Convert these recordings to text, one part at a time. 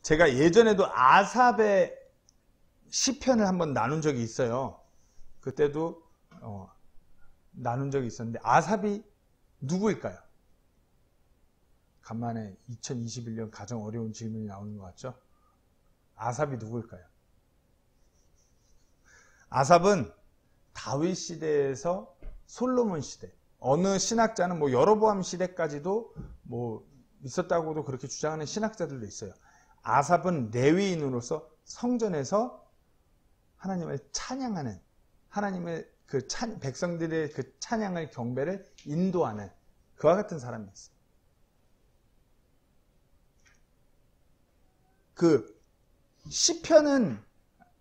제가 예전에도 아삽의 시편을 한번 나눈 적이 있어요. 그때도 나눈 적이 있었는데 아삽이 누구일까요? 간만에 2021년 가장 어려운 질문이 나오는 것 같죠? 아삽이 누구일까요? 아삽은 다윗 시대에서 솔로몬 시대, 어느 신학자는 뭐 여로보암 시대까지도 뭐 있었다고도 그렇게 주장하는 신학자들도 있어요. 아삽은 레위인으로서 성전에서 하나님을 찬양하는, 하나님의 백성들의 그 찬양을, 경배를 인도하는 그와 같은 사람이었어요. 그 시편은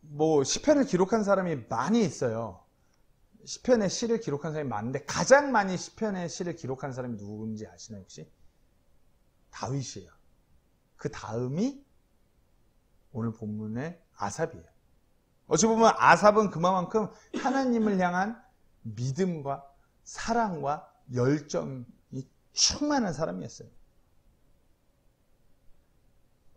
뭐 시편을 기록한 사람이 많이 있어요. 시편의 시를 기록한 사람이 많은데 가장 많이 시편의 시를 기록한 사람이 누군지 아시나요 혹시? 다윗이에요. 그 다음이 오늘 본문의 아삽이에요. 어찌 보면 아삽은 그만큼 하나님을 향한 믿음과 사랑과 열정이 충만한 사람이었어요.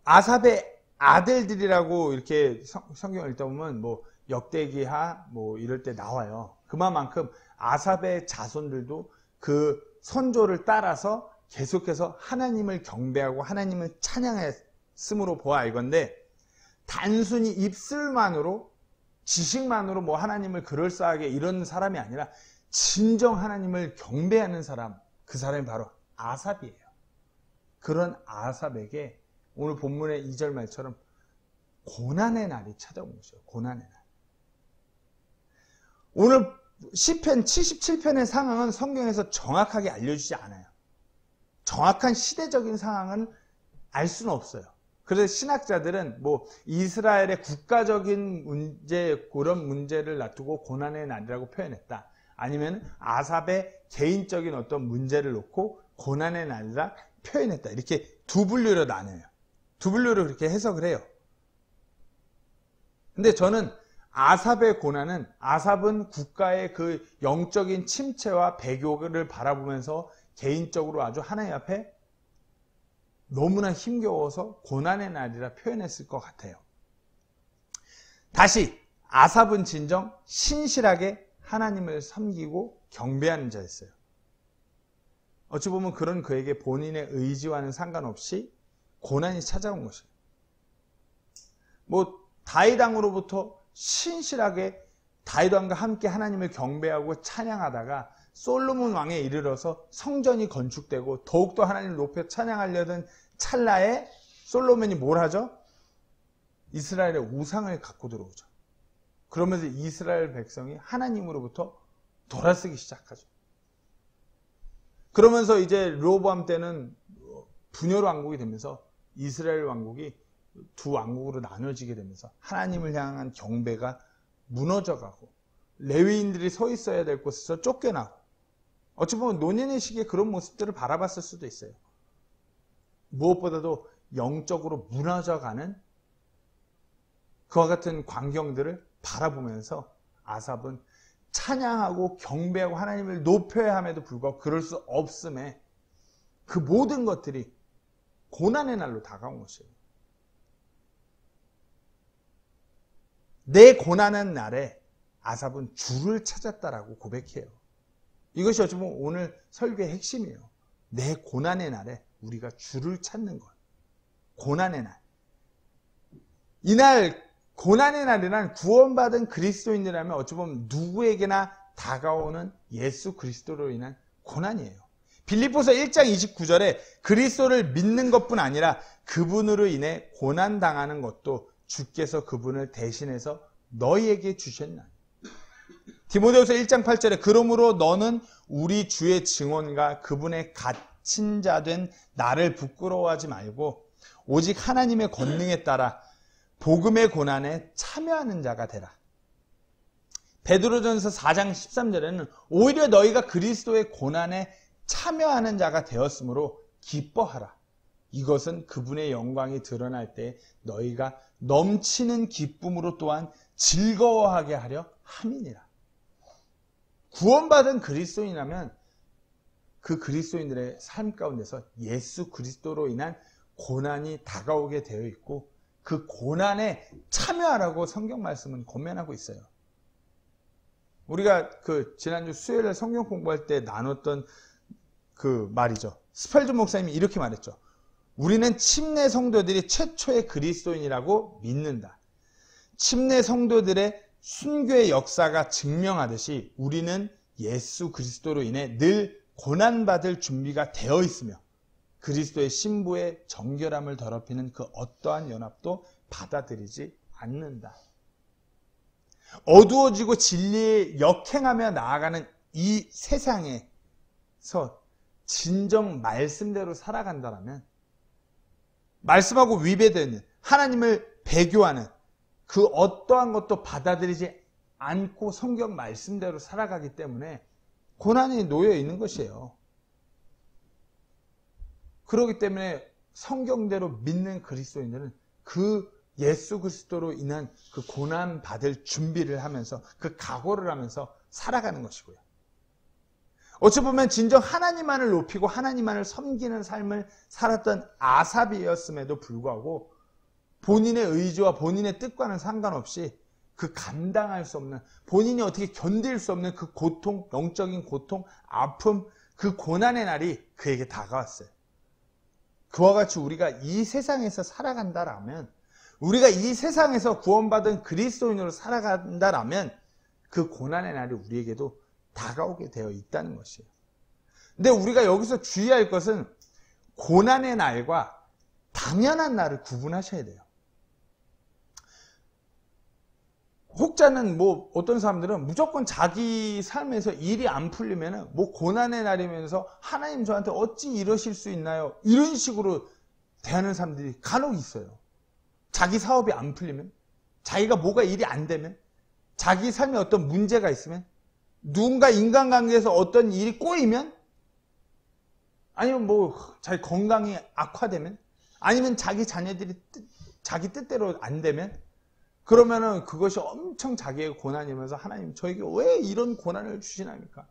아삽의 아들들이라고 이렇게 성경을 읽다 보면 뭐 역대기하 뭐 이럴 때 나와요. 그만큼 아삽의 자손들도 그 선조를 따라서 계속해서 하나님을 경배하고 하나님을 찬양했으므로 보아 알건대 단순히 입술만으로 지식만으로 뭐 하나님을 그럴싸하게 이런 사람이 아니라 진정 하나님을 경배하는 사람, 그 사람이 바로 아삽이에요. 그런 아삽에게 오늘 본문의 2절 말처럼 고난의 날이 찾아온 것이에요. 고난의 날. 오늘 시편 77편의 상황은 성경에서 정확하게 알려주지 않아요. 정확한 시대적인 상황은 알 수는 없어요. 그래서 신학자들은 뭐 이스라엘의 국가적인 문제, 그런 문제를 놔두고 고난의 날이라고 표현했다. 아니면 아삽의 개인적인 어떤 문제를 놓고 고난의 날이라 표현했다. 이렇게 두 분류로 나눠요. 두 분류로 그렇게 해석을 해요. 근데 저는 아삽의 고난은, 아삽은 국가의 그 영적인 침체와 배교를 바라보면서 개인적으로 아주 하나님 앞에 너무나 힘겨워서 고난의 날이라 표현했을 것 같아요. 다시 아삽은 진정 신실하게 하나님을 섬기고 경배하는 자였어요. 어찌 보면 그런 그에게 본인의 의지와는 상관없이 고난이 찾아온 것이에요. 뭐 다윗 왕으로부터 신실하게 다윗 왕과 함께 하나님을 경배하고 찬양하다가 솔로몬 왕에 이르러서 성전이 건축되고 더욱더 하나님을 높여 찬양하려던 찰나에 솔로몬이 뭘 하죠? 이스라엘의 우상을 갖고 들어오죠. 그러면서 이스라엘 백성이 하나님으로부터 돌아서기 시작하죠. 그러면서 이제 르호보암 때는 분열 왕국이 되면서 이스라엘 왕국이 두 왕국으로 나눠지게 되면서 하나님을 향한 경배가 무너져가고 레위인들이 서 있어야 될 곳에서 쫓겨나고, 어찌 보면 노년의 시기에 그런 모습들을 바라봤을 수도 있어요. 무엇보다도 영적으로 무너져가는 그와 같은 광경들을 바라보면서 아삽은 찬양하고 경배하고 하나님을 높여야 함에도 불구하고 그럴 수 없음에 그 모든 것들이 고난의 날로 다가온 것이에요. 내 고난의 날에 아삽은 주를 찾았다라고 고백해요. 이것이 어찌 보면 오늘 설교의 핵심이에요. 내 고난의 날에 우리가 주를 찾는 것. 고난의 날. 이날 고난의 날이란 구원받은 그리스도인이라면 어찌 보면 누구에게나 다가오는 예수 그리스도로 인한 고난이에요. 빌립보서 1장 29절에 그리스도를 믿는 것뿐 아니라 그분으로 인해 고난당하는 것도 주께서 그분을 대신해서 너희에게 주셨나니. 디모데후서 1장 8절에 그러므로 너는 우리 주의 증언과 그분의 갇힌 자 된 나를 부끄러워하지 말고 오직 하나님의 권능에 따라 복음의 고난에 참여하는 자가 되라. 베드로전서 4장 13절에는 오히려 너희가 그리스도의 고난에 참여하는 자가 되었으므로 기뻐하라. 이것은 그분의 영광이 드러날 때 너희가 넘치는 기쁨으로 또한 즐거워하게 하려 함이니라. 구원받은 그리스도인이라면 그 그리스도인들의 삶 가운데서 예수 그리스도로 인한 고난이 다가오게 되어 있고 그 고난에 참여하라고 성경 말씀은 권면하고 있어요. 우리가 지난주 수요일에 성경 공부할 때 나눴던 그 말이죠. 스펠전 목사님이 이렇게 말했죠. 우리는 침례 성도들이 최초의 그리스도인이라고 믿는다. 침례 성도들의 순교의 역사가 증명하듯이 우리는 예수 그리스도로 인해 늘 고난받을 준비가 되어 있으며 그리스도의 신부의 정결함을 더럽히는 그 어떠한 연합도 받아들이지 않는다. 어두워지고 진리에 역행하며 나아가는 이 세상에서 진정 말씀대로 살아간다면, 말씀하고 위배되는, 하나님을 배교하는 그 어떠한 것도 받아들이지 않고 성경 말씀대로 살아가기 때문에 고난이 놓여 있는 것이에요. 그렇기 때문에 성경대로 믿는 그리스도인들은 그 예수 그리스도로 인한 그 고난 받을 준비를 하면서 그 각오를 하면서 살아가는 것이고요. 어찌 보면 진정 하나님만을 높이고 하나님만을 섬기는 삶을 살았던 아삽이었음에도 불구하고 본인의 의지와 본인의 뜻과는 상관없이 그 감당할 수 없는, 본인이 어떻게 견딜 수 없는 그 고통, 영적인 고통, 아픔, 그 고난의 날이 그에게 다가왔어요. 그와 같이 우리가 이 세상에서 살아간다라면, 우리가 이 세상에서 구원받은 그리스도인으로 살아간다라면 그 고난의 날이 우리에게도 다가오게 되어 있다는 것이에요. 근데 우리가 여기서 주의할 것은 고난의 날과 당연한 날을 구분하셔야 돼요. 혹자는 어떤 사람들은 무조건 자기 삶에서 일이 안 풀리면은 고난의 날이면서 하나님 저한테 어찌 이러실 수 있나요? 이런 식으로 대하는 사람들이 간혹 있어요. 자기 사업이 안 풀리면, 자기가 뭐가 일이 안 되면, 자기 삶에 어떤 문제가 있으면, 누군가 인간관계에서 어떤 일이 꼬이면, 아니면 자기 건강이 악화되면, 아니면 자기 자녀들이 자기 뜻대로 안 되면, 그러면은 그것이 엄청 자기의 고난이면서 하나님 저에게 왜 이런 고난을 주시나입니까?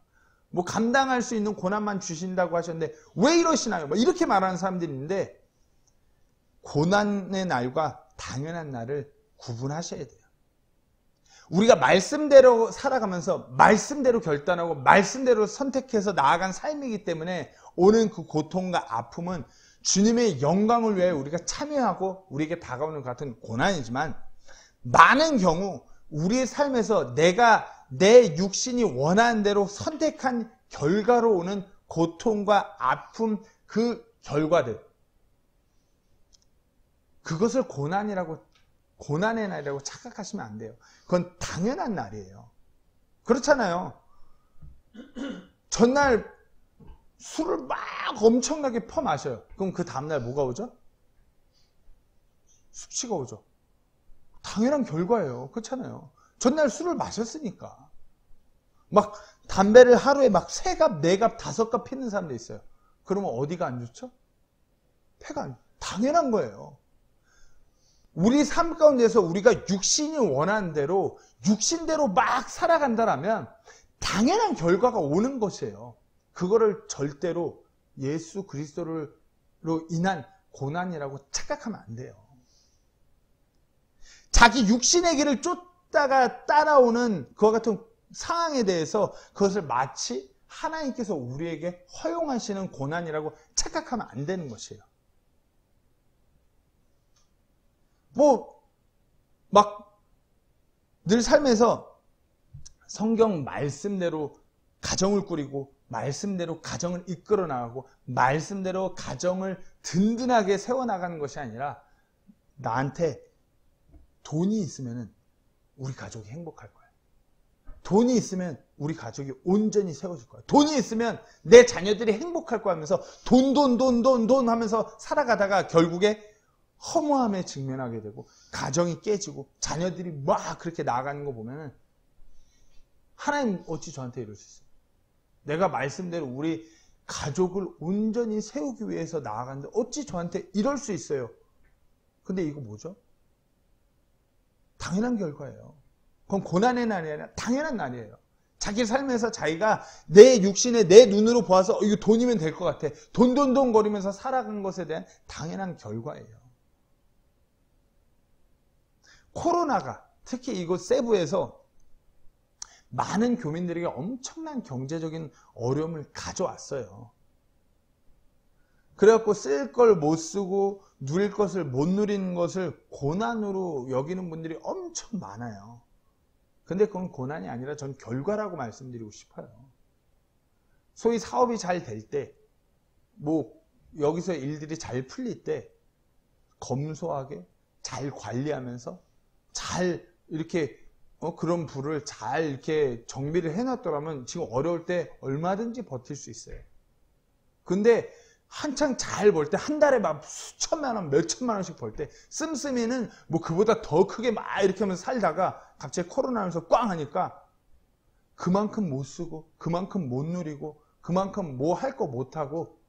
감당할 수 있는 고난만 주신다고 하셨는데 왜 이러시나요? 이렇게 말하는 사람들이 있는데, 고난의 날과 당연한 날을 구분하셔야 돼요. 우리가 말씀대로 살아가면서 말씀대로 결단하고 말씀대로 선택해서 나아간 삶이기 때문에 오는 그 고통과 아픔은 주님의 영광을 위해 우리가 참여하고 우리에게 다가오는 것 같은 고난이지만, 많은 경우 우리의 삶에서 내가 내 육신이 원하는 대로 선택한 결과로 오는 고통과 아픔, 그 결과들, 그것을 고난의 날이라고 착각하시면 안 돼요. 그건 당연한 날이에요. 그렇잖아요. 전날 술을 막 엄청나게 퍼마셔요. 그럼 그 다음날 뭐가 오죠? 숙취가 오죠. 당연한 결과예요. 그렇잖아요. 전날 술을 마셨으니까. 담배를 하루에 3갑, 4갑, 5갑 피는 사람도 있어요. 그러면 어디가 안 좋죠? 폐가 안 좋죠. 당연한 거예요. 우리 삶 가운데서 우리가 육신이 원하는 대로, 육신대로 막 살아간다라면 당연한 결과가 오는 것이에요. 그거를 절대로 예수 그리스도로 인한 고난이라고 착각하면 안 돼요. 자기 육신의 길을 쫓다가 따라오는 그와 같은 상황에 대해서 그것을 마치 하나님께서 우리에게 허용하시는 고난이라고 착각하면 안 되는 것이에요. 늘 삶에서 성경 말씀대로 가정을 꾸리고, 말씀대로 가정을 이끌어 나가고, 말씀대로 가정을 든든하게 세워나가는 것이 아니라, 나한테 돈이 있으면 우리 가족이 행복할 거야. 돈이 있으면 우리 가족이 온전히 세워질 거야. 돈이 있으면 내 자녀들이 행복할 거야 하면서 돈 하면서 살아가다가 결국에 허무함에 직면하게 되고 가정이 깨지고 자녀들이 막 그렇게 나아가는 거 보면은 하나님 어찌 저한테 이럴 수 있어요? 내가 말씀대로 우리 가족을 온전히 세우기 위해서 나아가는데 어찌 저한테 이럴 수 있어요? 근데 이거 뭐죠? 당연한 결과예요. 그건 고난의 날이 아니라 당연한 날이에요. 자기 삶에서 자기가 내 육신에 내 눈으로 보아서 이거 돈이면 될 것 같아. 돈 거리면서 살아간 것에 대한 당연한 결과예요. 코로나가 특히 이곳 세부에서 많은 교민들에게 엄청난 경제적인 어려움을 가져왔어요. 그래갖고 쓸 걸 못 쓰고 누릴 것을 못 누리는 것을 고난으로 여기는 분들이 엄청 많아요. 근데 그건 고난이 아니라 전 결과라고 말씀드리고 싶어요. 소위 사업이 잘 될 때, 뭐 여기서 일들이 잘 풀릴 때 검소하게 잘 관리하면서 잘 이렇게 그런 부를 잘 이렇게 정비를 해놨더라면 지금 어려울 때 얼마든지 버틸 수 있어요. 근데 한창 잘 벌 때 한 달에 막 수천만 원, 몇천만 원씩 벌 때 씀씀이는 뭐 그보다 더 크게 막 이렇게 하면서 살다가 갑자기 코로나 하면서 꽝 하니까 그만큼 못 쓰고 그만큼 못 누리고 그만큼 뭐 할 거 못 하고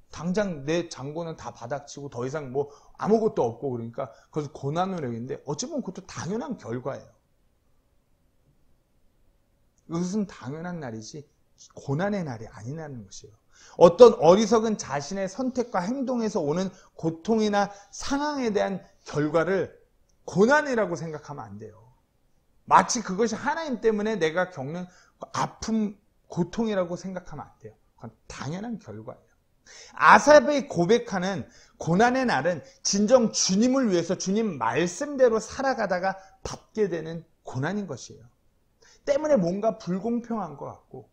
당장 내 잔고는 다 바닥치고 더 이상 뭐 아무것도 없고 그러니까 그래서 고난을 여기는데 어찌 보면 그것도 당연한 결과예요. 이것은 당연한 날이지 고난의 날이 아니라는 것이에요. 어떤 어리석은 자신의 선택과 행동에서 오는 고통이나 상황에 대한 결과를 고난이라고 생각하면 안 돼요. 마치 그것이 하나님 때문에 내가 겪는 아픔, 고통이라고 생각하면 안 돼요. 그건 당연한 결과예요. 아삽이 고백하는 고난의 날은 진정 주님을 위해서 주님 말씀대로 살아가다가 받게 되는 고난인 것이에요. 때문에 뭔가 불공평한 것 같고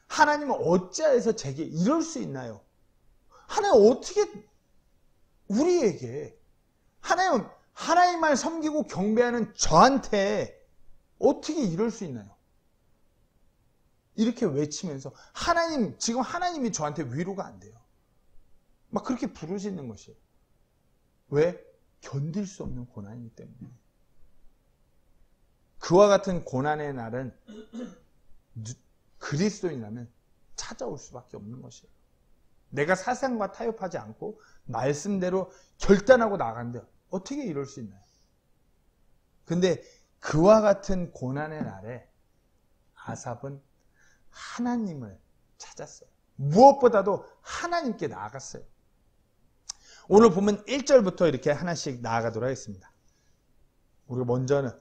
하나님은 어찌하여서 제게 이럴 수 있나요? 하나님 어떻게 우리에게 하나님을 섬기고 경배하는 저한테 어떻게 이럴 수 있나요? 이렇게 외치면서 지금 하나님이 저한테 위로가 안 돼요. 막 그렇게 부르짖는 것이에요. 왜? 견딜 수 없는 고난이기 때문에. 그와 같은 고난의 날은 그리스도인이라면 찾아올 수밖에 없는 것이에요. 내가 사상과 타협하지 않고 말씀대로 결단하고 나가는데 어떻게 이럴 수 있나요? 근데 그와 같은 고난의 날에 아삽은 하나님을 찾았어요. 무엇보다도 하나님께 나아갔어요. 오늘 보면 1절부터 이렇게 하나씩 나아가도록 하겠습니다. 우리가 먼저는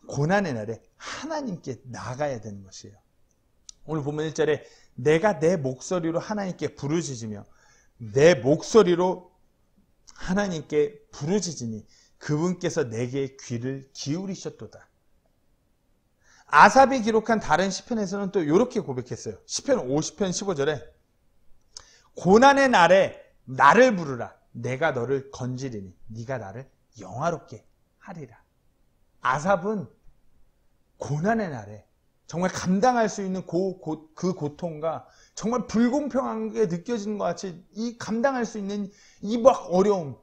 고난의 날에 하나님께 나아가야 되는 것이에요. 오늘 보면 1절에 내가 내 목소리로 하나님께 부르짖으며 내 목소리로 하나님께 부르짖으니 그분께서 내게 귀를 기울이셨도다. 아삽이 기록한 다른 시편에서는 또 이렇게 고백했어요. 시편 50편 15절에 고난의 날에 나를 부르라. 내가 너를 건지리니 네가 나를 영화롭게 하리라. 아삽은 고난의 날에 정말 감당할 수 있는 그 고통과 정말 불공평하게 느껴지는 것 같이 이 감당할 수 있는 이 막 어려움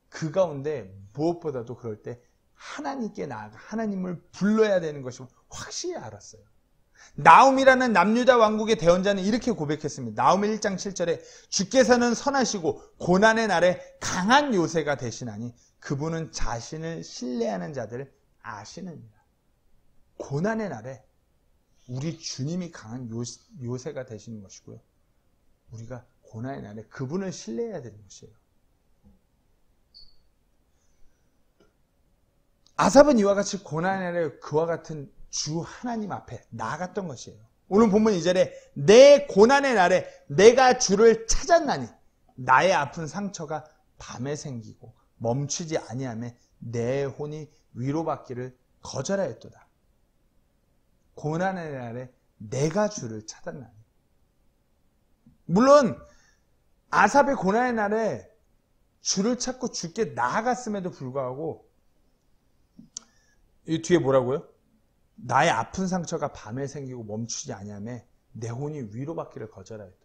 그 가운데 무엇보다도 그럴 때 하나님께 나아가 하나님을 불러야 되는 것을 확실히 알았어요. 나움이라는 남유다 왕국의 대원자는 이렇게 고백했습니다. 나움 1장 7절에 주께서는 선하시고 고난의 날에 강한 요새가 되시나니 그분은 자신을 신뢰하는 자들을 아시느니라. 고난의 날에 우리 주님이 강한 요새가 되시는 것이고요. 우리가 고난의 날에 그분을 신뢰해야 되는 것이에요. 아삽은 이와 같이 고난의 날에 그와 같은 주 하나님 앞에 나아갔던 것이에요. 오늘 본문 2절에 내 고난의 날에 내가 주를 찾았나니 나의 아픈 상처가 밤에 생기고 멈추지 아니하며 내 혼이 위로받기를 거절하였도다. 고난의 날에 내가 주를 찾았나니. 물론 아삽의 고난의 날에 주를 찾고 주께 나아갔음에도 불구하고 이 뒤에 뭐라고요? 나의 아픈 상처가 밤에 생기고 멈추지 아니하며 내 혼이 위로받기를 거절하였다.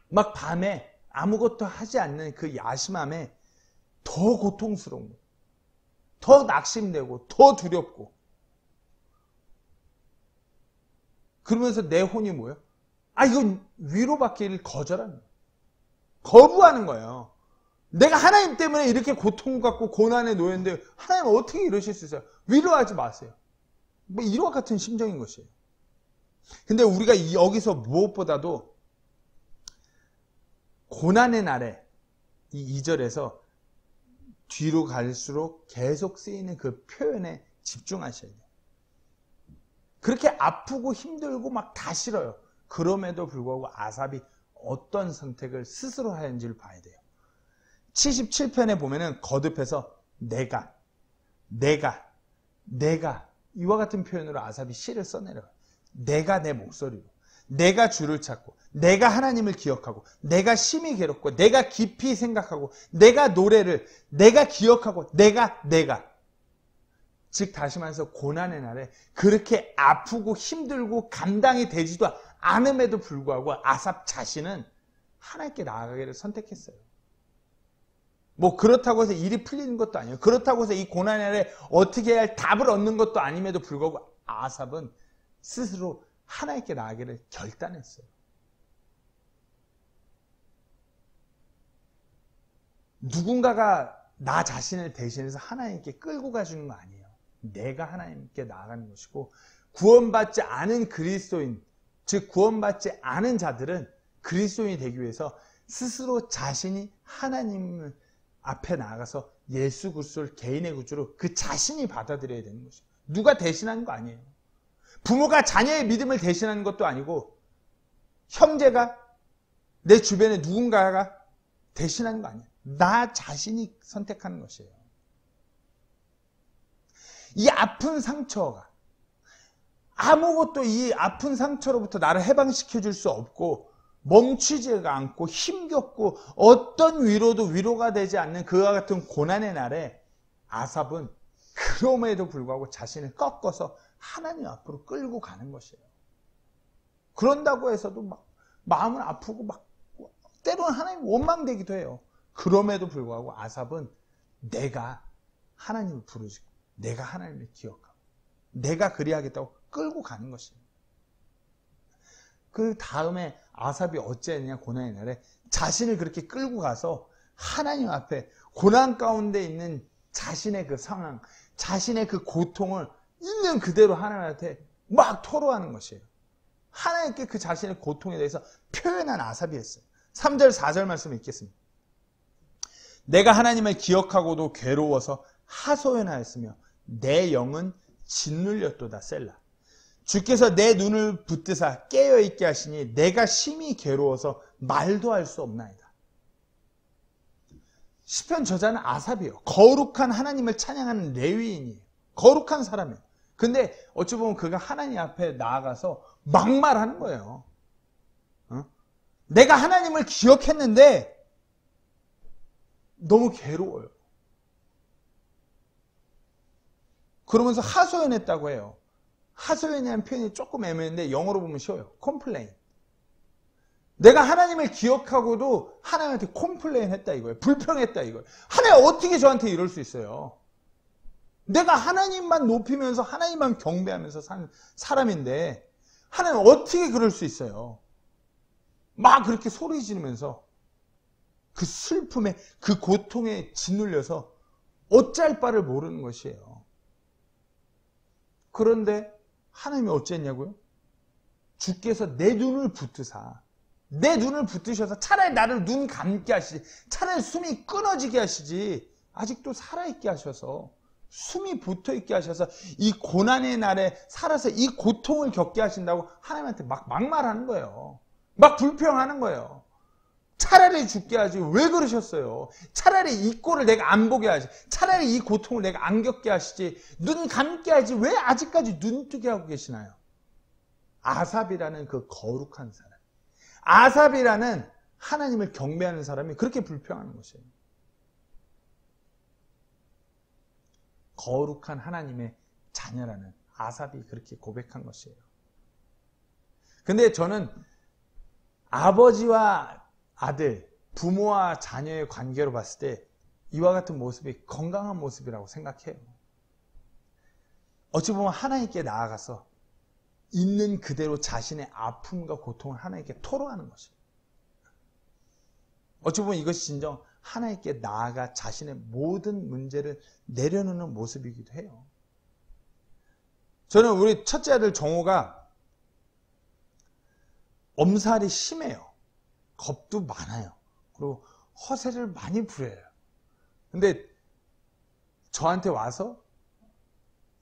막 밤에 아무것도 하지 않는 그 야심함에 더 고통스러운 거, 더 낙심되고 더 두렵고 그러면서 내 혼이 뭐예요? 이건 위로받기를 거부하는 거예요. 내가 하나님 때문에 이렇게 고통받고 고난에 놓였는데 하나님 어떻게 이러실 수 있어요? 위로하지 마세요. 뭐 이와 같은 심정인 것이에요. 근데 우리가 여기서 무엇보다도 고난의 날에 이 2절에서 뒤로 갈수록 계속 쓰이는 그 표현에 집중하셔야 돼요. 그렇게 아프고 힘들고 막 다 싫어요. 그럼에도 불구하고 아삽이 어떤 선택을 스스로 하는지를 봐야 돼요. 77편에 보면은 거듭해서 내가 이와 같은 표현으로 아삽이 시를 써내려요. 내가 내 목소리로, 내가 주를 찾고, 내가 하나님을 기억하고, 내가 심히 괴롭고, 내가 깊이 생각하고, 내가 노래를, 내가 기억하고, 내가. 즉 다시 말해서 고난의 날에 그렇게 아프고 힘들고 감당이 되지도 않음에도 불구하고 아삽 자신은 하나님께 나아가기를 선택했어요. 뭐 그렇다고 해서 일이 풀리는 것도 아니에요. 그렇다고 해서 이 고난의 날에 어떻게 해야 할 답을 얻는 것도 아님에도 불구하고 아삽은 스스로 하나님께 나아가기를 결단했어요. 누군가가 나 자신을 대신해서 하나님께 끌고 가주는 거 아니에요. 내가 하나님께 나아가는 것이고, 구원받지 않은 그리스도인, 즉 구원받지 않은 자들은 그리스도인이 되기 위해서 스스로 자신이 하나님 앞에 나아가서 예수 그리스도를 개인의 구주로 그 자신이 받아들여야 되는 것이에요. 누가 대신하는 거 아니에요. 부모가 자녀의 믿음을 대신하는 것도 아니고, 형제가, 내 주변에 누군가가 대신하는 거 아니에요. 나 자신이 선택하는 것이에요. 이 아픈 상처가 아무것도 이 아픈 상처로부터 나를 해방시켜 줄 수 없고, 멈추지가 않고 힘겹고 어떤 위로도 위로가 되지 않는 그와 같은 고난의 날에 아삽은 그럼에도 불구하고 자신을 꺾어서 하나님 앞으로 끌고 가는 것이에요. 그런다고 해서도 막 마음은 아프고 막 때로는 하나님 원망되기도 해요. 그럼에도 불구하고 아삽은 내가 하나님을 부르짖고 내가 하나님을 기억하고 내가 그리하겠다고 끌고 가는 것입니다. 그 다음에 아삽이 어찌했느냐, 고난의 날에 자신을 그렇게 끌고 가서 하나님 앞에 고난 가운데 있는 자신의 그 상황, 자신의 그 고통을 있는 그대로 하나님한테 막 토로하는 것이에요. 하나님께 그 자신의 고통에 대해서 표현한 아삽이었어요. 3절 4절 말씀 읽겠습니다. 내가 하나님을 기억하고도 괴로워서 하소연하였으며 내 영은 짓눌렸도다. 셀라. 주께서 내 눈을 붙드사 깨어있게 하시니 내가 심히 괴로워서 말도 할 수 없나이다. 시편 저자는 아삽이에요. 거룩한 하나님을 찬양하는 레위인이에요. 거룩한 사람이에요. 근데 어찌 보면 그가 하나님 앞에 나아가서 막말하는 거예요. 내가 하나님을 기억했는데 너무 괴로워요. 그러면서 하소연했다고 해요. 하소연이라는 표현이 조금 애매한데 영어로 보면 쉬워요. 컴플레인. 내가 하나님을 기억하고도 하나님한테 컴플레인 했다 이거예요. 불평했다 이거예요. 하나님 어떻게 저한테 이럴 수 있어요? 내가 하나님만 높이면서 하나님만 경배하면서 사는 사람인데 하나님 어떻게 그럴 수 있어요? 막 그렇게 소리 지르면서 그 슬픔에 그 고통에 짓눌려서 어찌할 바를 모르는 것이에요. 그런데 하나님이 어쨌냐고요? 주께서 내 눈을 붙드사, 내 눈을 붙드셔서 차라리 나를 눈 감게 하시지, 차라리 숨이 끊어지게 하시지, 아직도 살아있게 하셔서 숨이 붙어있게 하셔서 이 고난의 날에 살아서 이 고통을 겪게 하신다고 하나님한테 막 막말하는 거예요. 막 불평하는 거예요. 차라리 죽게 하지 왜 그러셨어요? 차라리 이 꼴을 내가 안 보게 하지, 차라리 이 고통을 내가 안 겪게 하시지, 눈 감게 하지 왜 아직까지 눈 뜨게 하고 계시나요? 아삽이라는 그 거룩한 사람, 아삽이라는 하나님을 경배하는 사람이 그렇게 불평하는 것이에요. 거룩한 하나님의 자녀라는 아삽이 그렇게 고백한 것이에요. 근데 저는 아버지와 아들, 부모와 자녀의 관계로 봤을 때 이와 같은 모습이 건강한 모습이라고 생각해요. 어찌 보면 하나님께 나아가서 있는 그대로 자신의 아픔과 고통을 하나님께 토로하는 것이에요. 어찌 보면 이것이 진정 하나님께 나아가 자신의 모든 문제를 내려놓는 모습이기도 해요. 저는 우리 첫째 아들 정호가 엄살이 심해요. 겁도 많아요. 그리고 허세를 많이 부려요. 근데 저한테 와서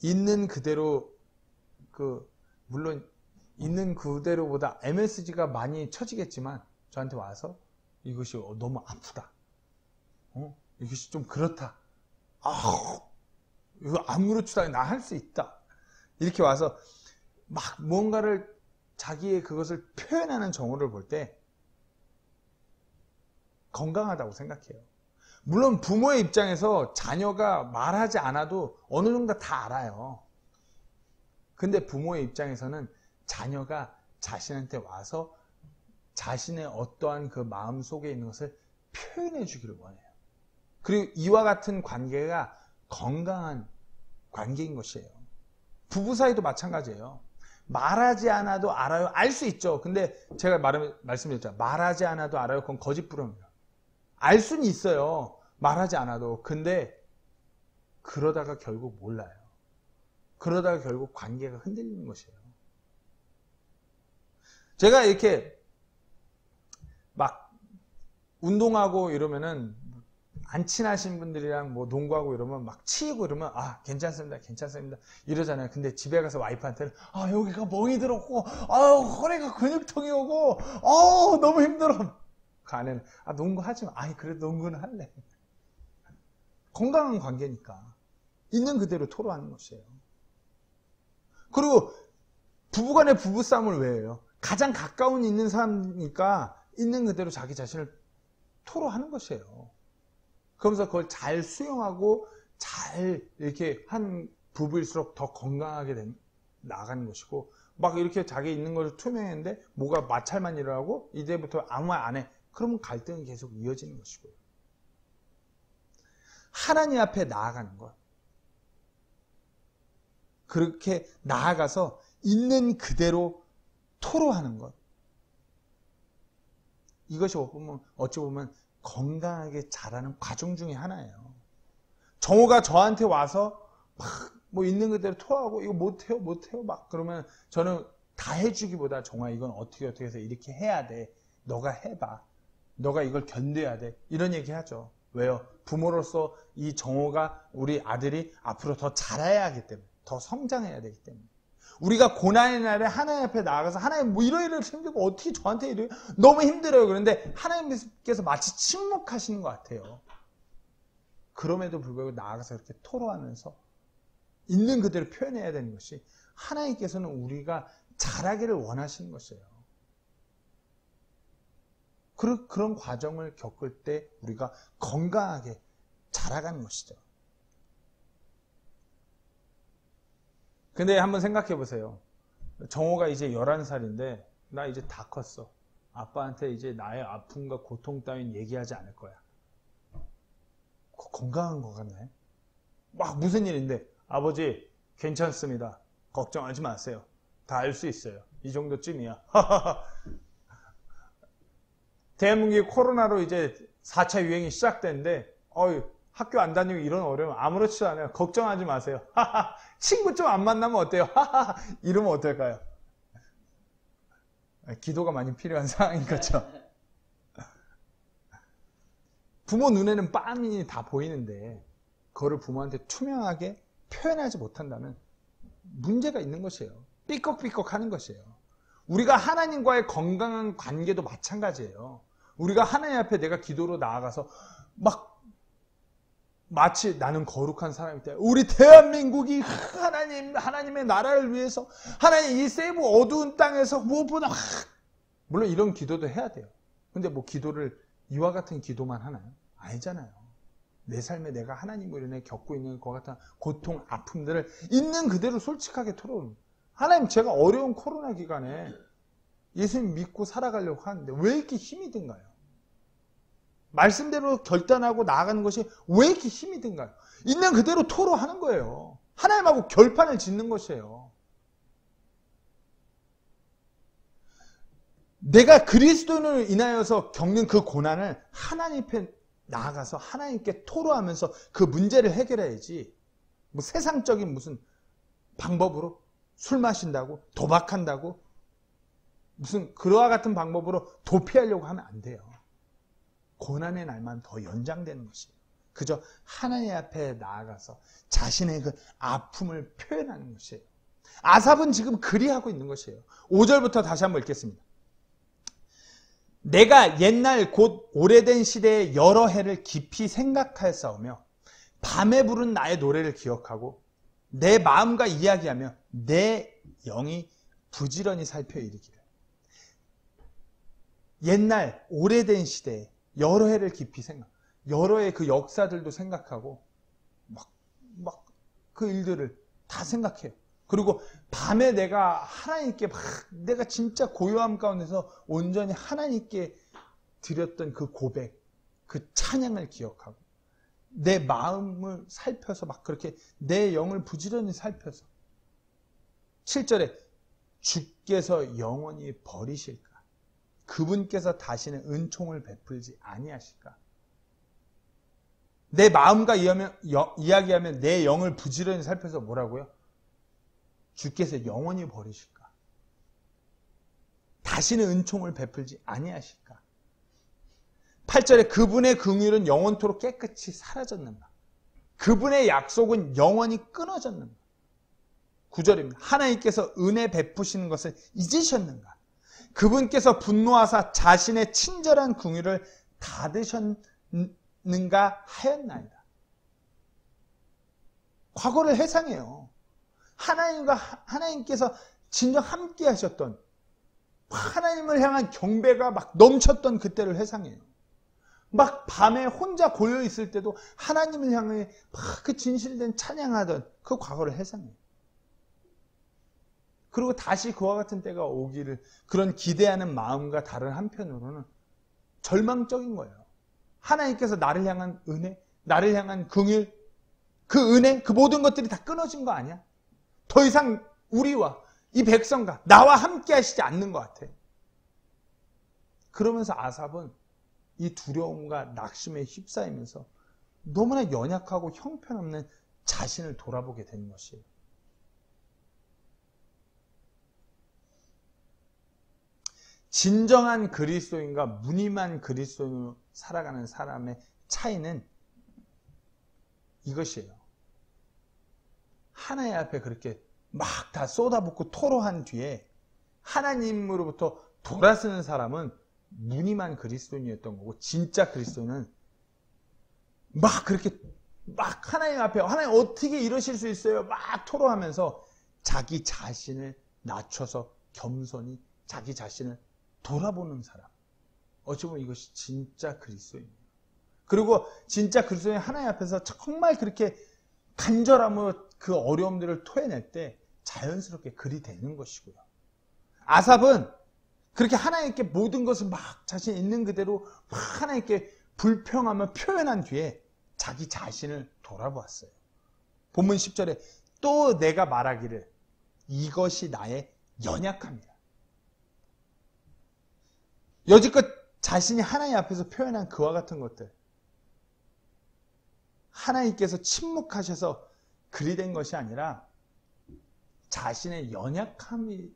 있는 그대로 물론 있는 그대로보다 MSG가 많이 처지겠지만 저한테 와서 이것이 너무 아프다. 이것이 좀 그렇다. 이거 아무렇지도 않게 나 할 수 있다. 이렇게 와서 막 무언가를 자기의 그것을 표현하는 정오를 볼 때 건강하다고 생각해요. 물론 부모의 입장에서 자녀가 말하지 않아도 어느 정도 다 알아요. 근데 부모의 입장에서는 자녀가 자신한테 와서 자신의 어떠한 그 마음 속에 있는 것을 표현해 주기를 원해요. 그리고 이와 같은 관계가 건강한 관계인 것이에요. 부부 사이도 마찬가지예요. 말하지 않아도 알아요. 알 수 있죠. 근데 제가 말씀드렸잖아요. 말하지 않아도 알아요. 그건 거짓부름이에요. 알 수는 있어요. 말하지 않아도. 근데 그러다가 결국 몰라요. 그러다가 결국 관계가 흔들리는 것이에요. 제가 이렇게 막 운동하고 이러면은 안 친하신 분들이랑 뭐 농구하고 이러면 막 치이고 이러면 괜찮습니다 이러잖아요. 근데 집에 가서 와이프한테는 여기가 멍이 들었고 허리가 근육통이 오고 너무 힘들어. 그 아내는 농구 하지 마. 그래도 농구는 할래. 건강한 관계니까 있는 그대로 토로하는 것이에요. 그리고 부부간의 부부싸움을 왜 해요? 가장 가까운 있는 사람이니까 있는 그대로 자기 자신을 토로하는 것이에요. 그러면서 그걸 잘 수용하고 잘 이렇게 한 부부일수록 더 건강하게 나가는 것이고, 막 이렇게 자기 있는 걸 투명했는데 뭐가 마찰만 일어나고 이제부터 아무 말 안 해. 그러면 갈등이 계속 이어지는 것이고요. 하나님 앞에 나아가는 것. 그렇게 나아가서 있는 그대로 토로하는 것. 이것이 어찌 보면 건강하게 자라는 과정 중에 하나예요. 정호가 저한테 와서 막 있는 그대로 토하고 이거 못해요 막 그러면 저는 다 해주기보다 정호야 이건 어떻게 해서 이렇게 해야 돼. 너가 해봐. 너가 이걸 견뎌야 돼. 이런 얘기 하죠. 왜요? 부모로서 이 정호가 우리 아들이 앞으로 더 자라야 하기 때문에, 더 성장해야 되기 때문에. 우리가 고난의 날에 하나님 앞에 나아가서 하나님 이러이러 힘들고 어떻게 저한테 이래요? 너무 힘들어요. 그런데 하나님께서 마치 침묵하시는 것 같아요. 그럼에도 불구하고 나아가서 이렇게 토로하면서 있는 그대로 표현해야 되는 것이 하나님께서는 우리가 자라기를 원하시는 것이에요. 그런 과정을 겪을 때 우리가 건강하게 자라가는 것이죠. 근데 한번 생각해 보세요. 정호가 이제 11살인데 나 이제 다 컸어. 아빠한테 이제 나의 아픔과 고통 따윈 얘기하지 않을 거야. 건강한 것 같네. 막 무슨 일인데 아버지 괜찮습니다. 걱정하지 마세요. 다 알 수 있어요. 이 정도쯤이야. 대한민국이 코로나로 이제 4차 유행이 시작됐는데 학교 안 다니고 이런 어려움 아무렇지도 않아요. 걱정하지 마세요. 친구 좀 안 만나면 어때요? 이러면 어떨까요? 기도가 많이 필요한 상황인 거죠. 부모 눈에는 빤히 다 보이는데 그거를 부모한테 투명하게 표현하지 못한다면 문제가 있는 것이에요. 삐걱삐걱 하는 것이에요. 우리가 하나님과의 건강한 관계도 마찬가지예요. 우리가 하나님 앞에 내가 기도로 나아가서 마치 나는 거룩한 사람이다. 우리 대한민국이 하나님의 나라를 위해서 하나님 이 세부 어두운 땅에서 무엇보다 물론 이런 기도도 해야 돼요. 근데 기도를 이와 같은 기도만 하나요? 아니잖아요. 내 삶에 내가 하나님으로 인해 겪고 있는 것 같은 고통, 아픔들을 있는 그대로 솔직하게 털어놓는. 하나님 제가 어려운 코로나 기간에 예수님 믿고 살아가려고 하는데 왜 이렇게 힘이 든가요? 말씀대로 결단하고 나아가는 것이 왜 이렇게 힘이 든가요? 있는 그대로 토로하는 거예요. 하나님하고 결판을 짓는 것이에요. 내가 그리스도인으로 인하여서 겪는 그 고난을 하나님 앞에 나아가서 하나님께 토로하면서 그 문제를 해결해야지 세상적인 무슨 방법으로 술 마신다고 도박한다고 무슨 그와 같은 방법으로 도피하려고 하면 안 돼요. 고난의 날만 더 연장되는 것이에요. 그저 하나님 앞에 나아가서 자신의 그 아픔을 표현하는 것이에요. 아삽은 지금 그리하고 있는 것이에요. 5절부터 다시 한번 읽겠습니다. 내가 옛날 곧 오래된 시대의 여러 해를 깊이 생각하였사오며 밤에 부른 나의 노래를 기억하고 내 마음과 이야기하며 내 영이 부지런히 살펴 이르기를. 옛날 오래된 시대에 여러 해를 깊이 여러 해의 그 역사들도 생각하고 막 그 일들을 다 생각해요. 그리고 밤에 내가 하나님께 내가 진짜 고요함 가운데서 온전히 하나님께 드렸던 그 고백, 그 찬양을 기억하고 내 마음을 살펴서 막 그렇게 내 영을 부지런히 살펴서 7절에 주께서 영원히 버리실까? 그분께서 다시는 은총을 베풀지 아니하실까? 내 마음과 이야기하면 내 영을 부지런히 살펴서 뭐라고요? 주께서 영원히 버리실까? 다시는 은총을 베풀지 아니하실까? 8절에 그분의 긍휼은 영원토록 깨끗이 사라졌는가? 그분의 약속은 영원히 끊어졌는가? 9절입니다. 하나님께서 은혜 베푸시는 것을 잊으셨는가? 그분께서 분노하사 자신의 친절한 긍휼을 닫으셨는가 하였나이다. 과거를 회상해요. 하나님께서 진정 함께 하셨던 하나님을 향한 경배가 막 넘쳤던 그때를 회상해요. 막 밤에 혼자 고여 있을 때도 하나님을 향해 막 그 진실된 찬양하던 그 과거를 회상해요. 그리고 다시 그와 같은 때가 오기를 그런 기대하는 마음과 다른 한편으로는 절망적인 거예요. 하나님께서 나를 향한 은혜, 나를 향한 긍휼, 그 은혜, 그 모든 것들이 다 끊어진 거 아니야? 더 이상 우리와 이 백성과 나와 함께 하시지 않는 것 같아. 그러면서 아삽은 이 두려움과 낙심에 휩싸이면서 너무나 연약하고 형편없는 자신을 돌아보게 되는 것이에요. 진정한 그리스도인과 무늬만 그리스도인으로 살아가는 사람의 차이는 이것이에요. 하나님 앞에 그렇게 막 다 쏟아붓고 토로한 뒤에 하나님으로부터 돌아서는 사람은 무늬만 그리스도인이었던 거고, 진짜 그리스도인은 막 그렇게 막 하나님 앞에 하나님 어떻게 이러실 수 있어요? 막 토로하면서 자기 자신을 낮춰서 겸손히 자기 자신을 돌아보는 사람. 어찌 보면 이것이 진짜 그리스도인이에요. 그리고 진짜 그리스도인 하나님 앞에서 정말 그렇게 간절함으로 그 어려움들을 토해낼 때 자연스럽게 그리 되는 것이고요. 아삽은 그렇게 하나님께 모든 것을 막 자신 있는 그대로 막 하나님께 불평하며 표현한 뒤에 자기 자신을 돌아보았어요. 본문 10절에 또 내가 말하기를 이것이 나의 연약함이다. 여지껏 자신이 하나님 앞에서 표현한 그와 같은 것들, 하나님께서 침묵하셔서 그리 된 것이 아니라 자신의 연약함으로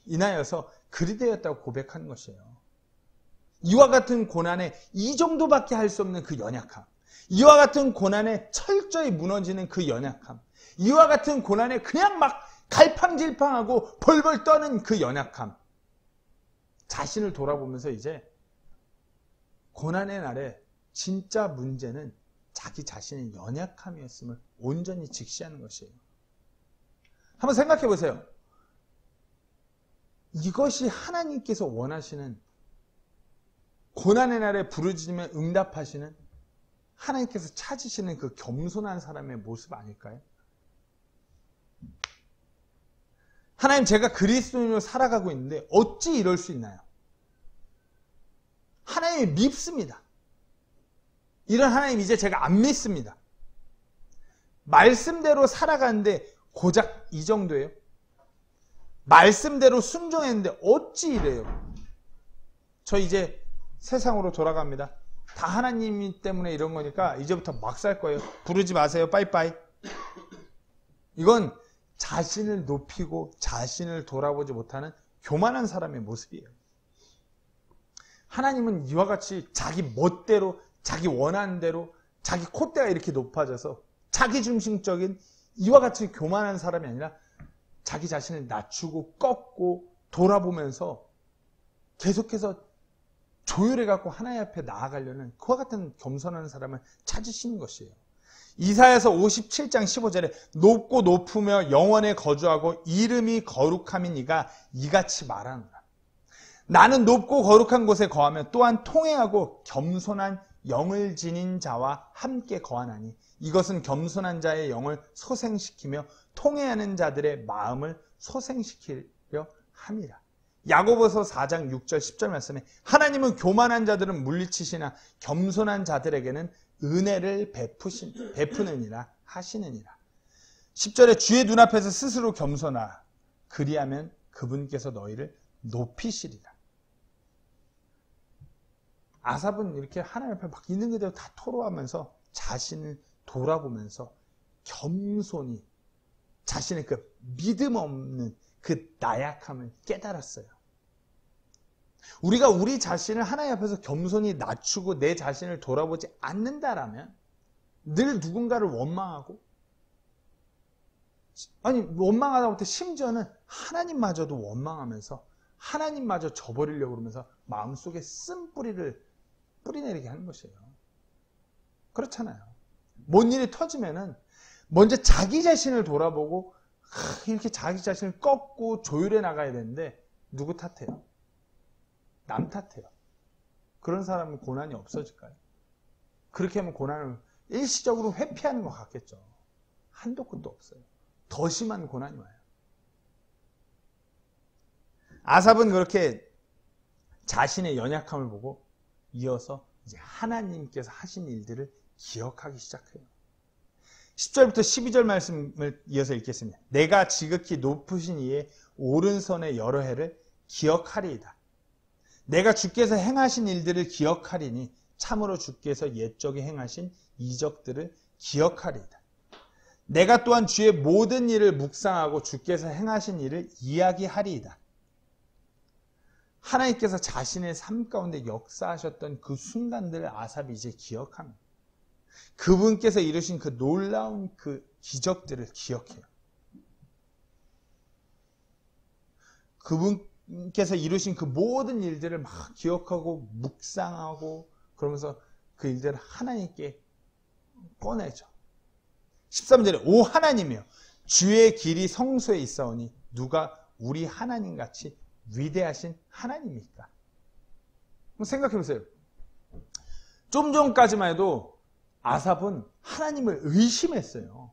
인하여서 그리 되었다고 고백하는 것이에요. 이와 같은 고난에 이 정도밖에 할 수 없는 그 연약함, 이와 같은 고난에 철저히 무너지는 그 연약함, 이와 같은 고난에 그냥 막 갈팡질팡하고 벌벌 떠는 그 연약함, 자신을 돌아보면서 이제 고난의 날에 진짜 문제는 자기 자신의 연약함이었음을 온전히 직시하는 것이에요. 한번 생각해 보세요. 이것이 하나님께서 원하시는, 고난의 날에 부르짖으면 응답하시는, 하나님께서 찾으시는 그 겸손한 사람의 모습 아닐까요? 하나님, 제가 그리스도인으로 살아가고 있는데 어찌 이럴 수 있나요? 하나님이 밉습니다. 이런 하나님 이제 제가 안 믿습니다. 말씀대로 살아가는데 고작 이 정도예요? 말씀대로 순종했는데 어찌 이래요? 저 이제 세상으로 돌아갑니다. 다 하나님 때문에 이런 거니까 이제부터 막 살 거예요. 부르지 마세요. 빠이빠이. 이건 자신을 높이고 자신을 돌아보지 못하는 교만한 사람의 모습이에요. 하나님은 이와 같이 자기 멋대로, 자기 원하는 대로 자기 콧대가 이렇게 높아져서 자기 중심적인 이와 같이 교만한 사람이 아니라 자기 자신을 낮추고 꺾고 돌아보면서 계속해서 조율해갖고 하나님 앞에 나아가려는 그와 같은 겸손한 사람을 찾으시는 것이에요. 이사야서 57장 15절에 높고 높으며 영원에 거주하고 이름이 거룩함이니가 이같이 말하노라. 나는 높고 거룩한 곳에 거하며 또한 통회하고 겸손한 영을 지닌 자와 함께 거하나니 이것은 겸손한 자의 영을 소생시키며 통회하는 자들의 마음을 소생시키려 함이라. 야고보서 4장 6절 10절 말씀에 하나님은 교만한 자들은 물리치시나 겸손한 자들에게는 은혜를 베푸느니라 하시느니라. 10절에 주의 눈앞에서 스스로 겸손하라. 그리하면 그분께서 너희를 높이시리라. 아삽은 이렇게 하나님 앞에 막 있는 그대로 다 토로하면서 자신을 돌아보면서 겸손히 자신의 그 믿음 없는 그 나약함을 깨달았어요. 우리가 우리 자신을 하나님 앞에서 겸손히 낮추고 내 자신을 돌아보지 않는다라면 늘 누군가를 원망하고, 아니 원망하다 못해 심지어는 하나님마저도 원망하면서 하나님마저 저버리려고 그러면서 마음속에 쓴뿌리를 뿌리내리게 하는 것이에요. 그렇잖아요. 뭔 일이 터지면은 먼저 자기 자신을 돌아보고 이렇게 자기 자신을 꺾고 조율해 나가야 되는데 누구 탓해요? 남 탓해요. 그런 사람은 고난이 없어질까요? 그렇게 하면 고난을 일시적으로 회피하는 것 같겠죠. 한도 끝도 없어요. 더 심한 고난이 와요. 아삽은 그렇게 자신의 연약함을 보고 이어서 이제 하나님께서 하신 일들을 기억하기 시작해요. 10절부터 12절 말씀을 이어서 읽겠습니다. 내가 지극히 높으신 이의 오른손의 여러 해를 기억하리이다. 내가 주께서 행하신 일들을 기억하리니 참으로 주께서 옛적에 행하신 이적들을 기억하리이다. 내가 또한 주의 모든 일을 묵상하고 주께서 행하신 일을 이야기하리이다. 하나님께서 자신의 삶 가운데 역사하셨던 그 순간들을 아삽이 이제 기억합니다. 그분께서 이루신 그 놀라운 그 기적들을 기억해요. 그분께서 이루신 그 모든 일들을 막 기억하고 묵상하고 그러면서 그 일들을 하나님께 꺼내죠. 13절에 오 하나님이여 주의 길이 성소에 있사오니 누가 우리 하나님같이 위대하신 하나님입니까? 생각해 보세요. 좀 전까지만 해도 아삽은 하나님을 의심했어요.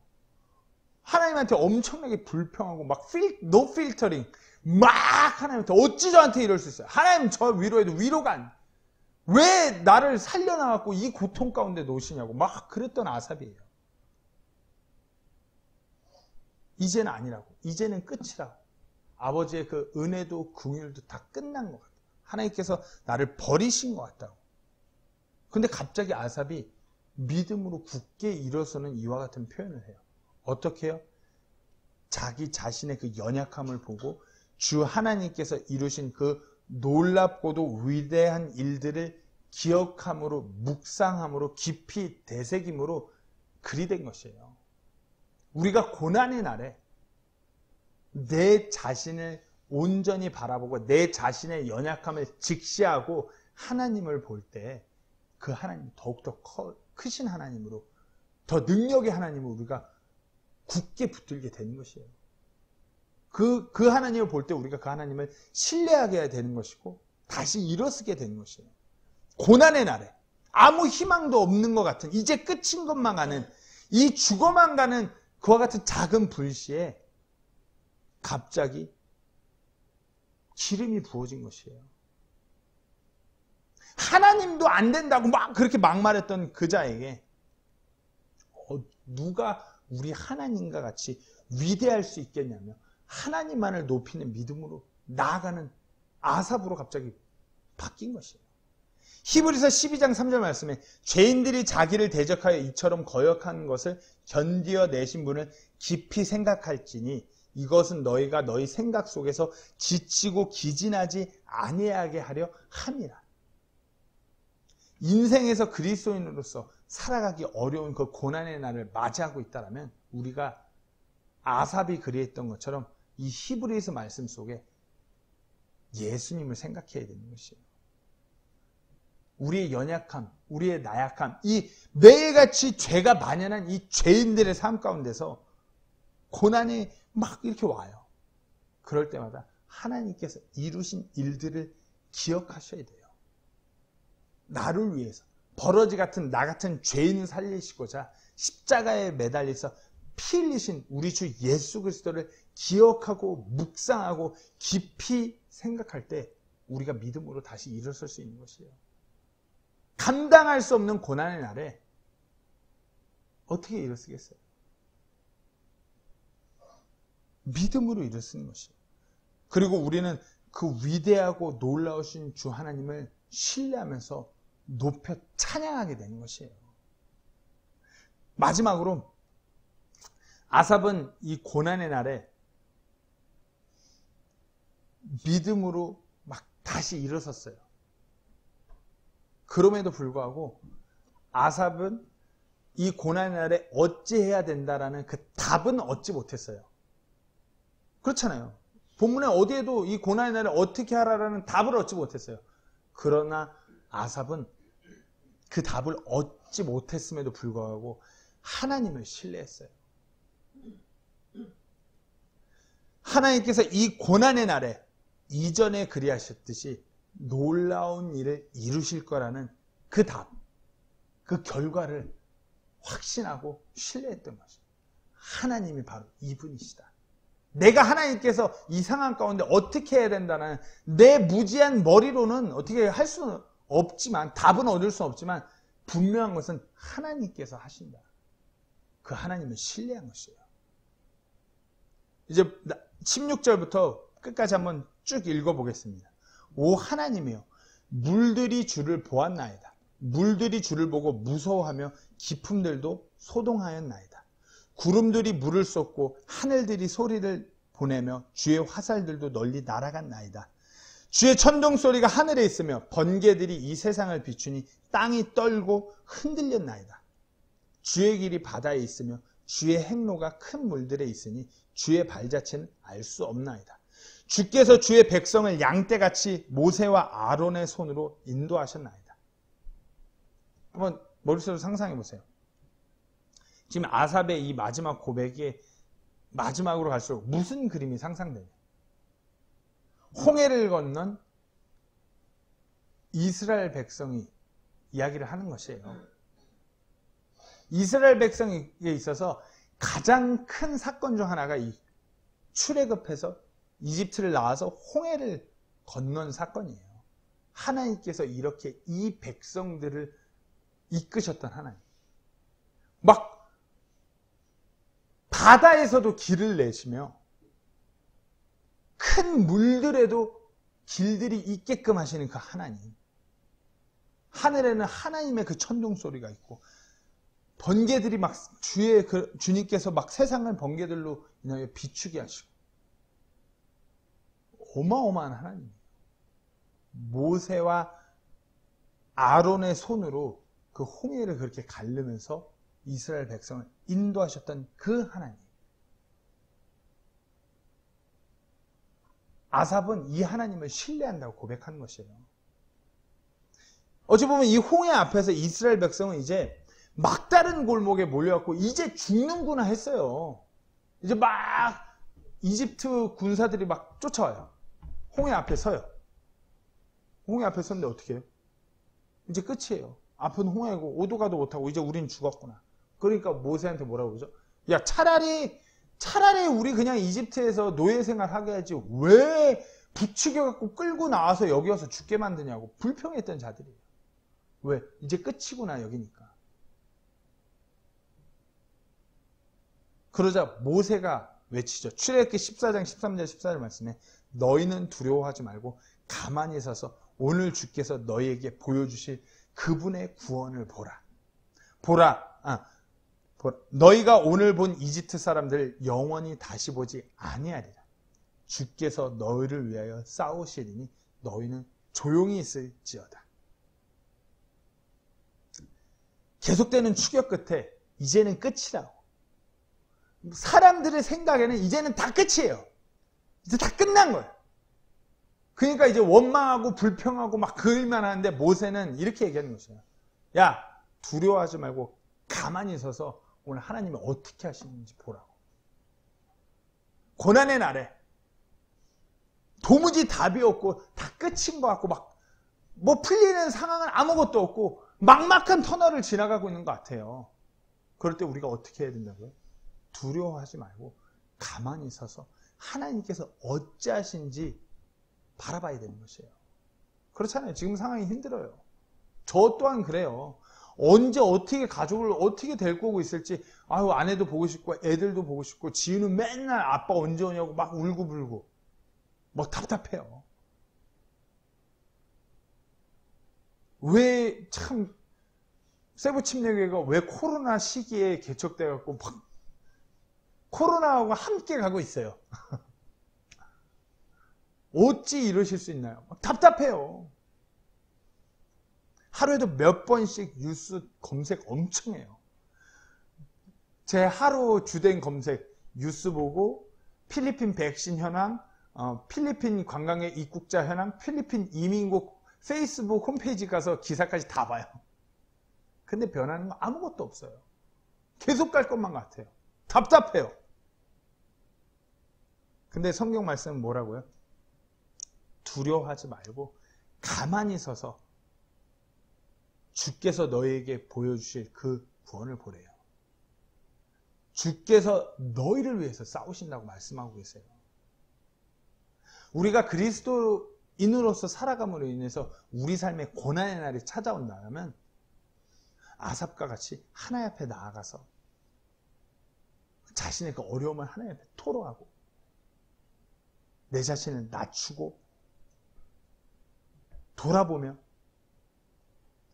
하나님한테 엄청나게 불평하고 막 노 필터링 막 하나님한테 어찌 저한테 이럴 수 있어요? 하나님 저 위로해도 위로가 안 돼. 왜 나를 살려놔갖고 이 고통 가운데 놓으시냐고 막 그랬던 아삽이에요. 이제는 아니라고. 이제는 끝이라고. 아버지의 그 은혜도 긍휼도 다 끝난 것 같아요. 하나님께서 나를 버리신 것 같다고. 근데 갑자기 아삽이 믿음으로 굳게 일어서는 이와 같은 표현을 해요. 어떻게 해요? 자기 자신의 그 연약함을 보고 주 하나님께서 이루신 그 놀랍고도 위대한 일들을 기억함으로 묵상함으로 깊이 되새김으로 그리 된 것이에요. 우리가 고난의 날에 내 자신을 온전히 바라보고 내 자신의 연약함을 직시하고 하나님을 볼 때 그 하나님 더욱더 크신 하나님으로 더 능력의 하나님으로 우리가 굳게 붙들게 되는 것이에요. 그 하나님을 볼 때 우리가 그 하나님을 신뢰하게 해야 되는 것이고 다시 일어서게 되는 것이에요. 고난의 날에 아무 희망도 없는 것 같은 이제 끝인 것만 가는 이 죽어만 가는 그와 같은 작은 불씨에 갑자기 기름이 부어진 것이에요. 하나님도 안 된다고 막 그렇게 막말했던 그 자에게 누가 우리 하나님과 같이 위대할 수 있겠냐며 하나님만을 높이는 믿음으로 나아가는 아삽으로 갑자기 바뀐 것이에요. 히브리서 12장 3절 말씀에 죄인들이 자기를 대적하여 이처럼 거역하는 것을 견디어 내신 분을 깊이 생각할지니 이것은 너희가 너희 생각 속에서 지치고 기진하지 아니하게 하려 함이라. 인생에서 그리스도인으로서 살아가기 어려운 그 고난의 날을 맞이하고 있다면 우리가 아삽이 그리했던 것처럼 이 히브리서 말씀 속에 예수님을 생각해야 되는 것이에요. 우리의 연약함, 우리의 나약함, 이 매일같이 죄가 만연한 이 죄인들의 삶 가운데서 고난이 막 이렇게 와요. 그럴 때마다 하나님께서 이루신 일들을 기억하셔야 돼요. 나를 위해서 버러지 같은 나 같은 죄인을 살리시고자 십자가에 매달려서 피 흘리신 우리 주 예수 그리스도를 기억하고 묵상하고 깊이 생각할 때 우리가 믿음으로 다시 일어설 수 있는 것이에요. 감당할 수 없는 고난의 날에 어떻게 일어서겠어요? 믿음으로 일어서는 것이에요. 그리고 우리는 그 위대하고 놀라우신 주 하나님을 신뢰하면서 높여 찬양하게 되는 것이에요. 마지막으로 아삽은 이 고난의 날에 믿음으로 막 다시 일어섰어요. 그럼에도 불구하고 아삽은 이 고난의 날에 어찌해야 된다라는 그 답은 얻지 못했어요. 그렇잖아요. 본문에 어디에도 이 고난의 날에 어떻게 하라라는 답을 얻지 못했어요. 그러나 아삽은 그 답을 얻지 못했음에도 불구하고 하나님을 신뢰했어요. 하나님께서 이 고난의 날에 이전에 그리하셨듯이 놀라운 일을 이루실 거라는 그 답, 그 결과를 확신하고 신뢰했던 것이에요. 하나님이 바로 이분이시다. 내가 하나님께서 이 상황 가운데 어떻게 해야 된다는 내 무지한 머리로는 어떻게 할 수는 없지만, 답은 얻을 수는 없지만 분명한 것은 하나님께서 하신다. 그 하나님을 신뢰한 것이에요. 이제 16절부터 끝까지 한번 쭉 읽어보겠습니다. 오 하나님이여, 물들이 주를 보았나이다. 물들이 주를 보고 무서워하며 기품들도 소동하였나이다. 구름들이 물을 쏟고 하늘들이 소리를 보내며 주의 화살들도 널리 날아갔나이다. 주의 천둥 소리가 하늘에 있으며 번개들이 이 세상을 비추니 땅이 떨고 흔들렸나이다. 주의 길이 바다에 있으며 주의 행로가 큰 물들에 있으니 주의 발자취는 알 수 없나이다. 주께서 주의 백성을 양떼같이 모세와 아론의 손으로 인도하셨나이다. 한번 머릿속으로 상상해 보세요. 지금 아삽의 이 마지막 고백이 마지막으로 갈수록 무슨 그림이 상상되냐? 홍해를 건넌 이스라엘 백성이 이야기를 하는 것이에요. 이스라엘 백성에 있어서 가장 큰 사건 중 하나가 이 출애굽해서 이집트를 나와서 홍해를 건넌 사건이에요. 하나님께서 이렇게 이 백성들을 이끄셨던 하나님. 막 바다에서도 길을 내시며 큰 물들에도 길들이 있게끔 하시는 그 하나님. 하늘에는 하나님의 그 천둥 소리가 있고 번개들이 막 주님께서 막 세상을 번개들로 인하여 비추게 하시고 어마어마한 하나님이에요. 모세와 아론의 손으로 그 홍해를 그렇게 가르면서 이스라엘 백성을 인도하셨던 그 하나님. 아삽은 이 하나님을 신뢰한다고 고백하는 것이에요. 어찌 보면 이 홍해 앞에서 이스라엘 백성은 이제 막다른 골목에 몰려갖고 이제 죽는구나 했어요. 이제 막 이집트 군사들이 막 쫓아와요. 홍해 앞에 서요. 홍해 앞에 섰는데 어떻게 해요? 이제 끝이에요. 앞은 홍해고 오도 가도 못하고 이제 우린 죽었구나. 그러니까 모세한테 뭐라고 그러죠? 야 차라리 우리 그냥 이집트에서 노예 생활하게 하지 왜 부추겨갖고 끌고 나와서 여기 와서 죽게 만드냐고 불평했던 자들이에요. 왜? 이제 끝이구나 여기니까. 그러자 모세가 외치죠. 출애굽기 14장 13절 14절 말씀에 너희는 두려워하지 말고 가만히 서서 오늘 주께서 너희에게 보여주실 그분의 구원을 보라. 보라. 너희가 오늘 본 이집트 사람들을 영원히 다시 보지 아니하리라. 주께서 너희를 위하여 싸우시리니 너희는 조용히 있을지어다. 계속되는 추격 끝에 이제는 끝이라고. 사람들의 생각에는 이제는 다 끝이에요. 이제 다 끝난 거예요. 그러니까 이제 원망하고 불평하고 막 그 일만 하는데 모세는 이렇게 얘기하는 것이에요. 야, 두려워하지 말고 가만히 서서 오늘 하나님이 어떻게 하시는지 보라고. 고난의 날에 도무지 답이 없고 다 끝인 것 같고 막 뭐 풀리는 상황은 아무것도 없고 막막한 터널을 지나가고 있는 것 같아요. 그럴 때 우리가 어떻게 해야 된다고요? 두려워하지 말고 가만히 서서 하나님께서 어찌하신지 바라봐야 되는 것이에요. 그렇잖아요. 지금 상황이 힘들어요. 저 또한 그래요. 언제 어떻게 가족을 어떻게 데리고 오고 있을지, 아유, 아내도 보고 싶고 애들도 보고 싶고 지우는 맨날 아빠 언제 오냐고 막 울고불고 막 답답해요. 왜 참 세부침례교회가 왜 코로나 시기에 개척돼 갖고 막 코로나하고 함께 가고 있어요. 어찌 이러실 수 있나요? 막 답답해요. 하루에도 몇 번씩 뉴스 검색 엄청 해요. 제 하루 주된 검색 뉴스 보고 필리핀 백신 현황, 필리핀 관광객 입국자 현황, 필리핀 이민국 페이스북 홈페이지 가서 기사까지 다 봐요. 근데 변하는 거 아무것도 없어요. 계속 갈 것만 같아요. 답답해요. 근데 성경 말씀은 뭐라고요? 두려워하지 말고 가만히 서서 주께서 너희에게 보여주실 그 구원을 보래요. 주께서 너희를 위해서 싸우신다고 말씀하고 계세요. 우리가 그리스도인으로서 살아감으로 인해서 우리 삶에 고난의 날이 찾아온다면 아삽과 같이 하나님 앞에 나아가서 자신의 그 어려움을 하나님 앞에 토로하고 내 자신을 낮추고 돌아보며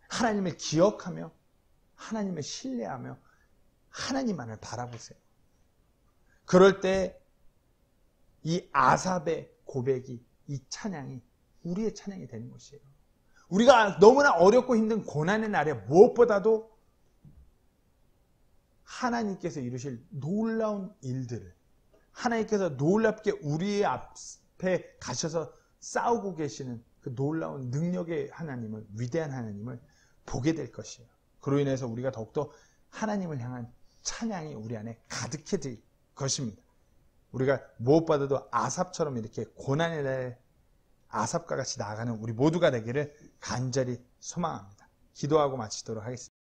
하나님을 기억하며 하나님을 신뢰하며 하나님만을 바라보세요. 그럴 때 이 아삽의 고백이, 이 찬양이 우리의 찬양이 되는 것이에요. 우리가 너무나 어렵고 힘든 고난의 날에 무엇보다도 하나님께서 이루실 놀라운 일들을, 하나님께서 놀랍게 우리의 앞에 가셔서 싸우고 계시는 그 놀라운 능력의 하나님을, 위대한 하나님을 보게 될 것이에요. 그로 인해서 우리가 더욱더 하나님을 향한 찬양이 우리 안에 가득해질 것입니다. 우리가 무엇보다도 아삽처럼 이렇게 고난의 날에 아삽과 같이 나아가는 우리 모두가 되기를 간절히 소망합니다. 기도하고 마치도록 하겠습니다.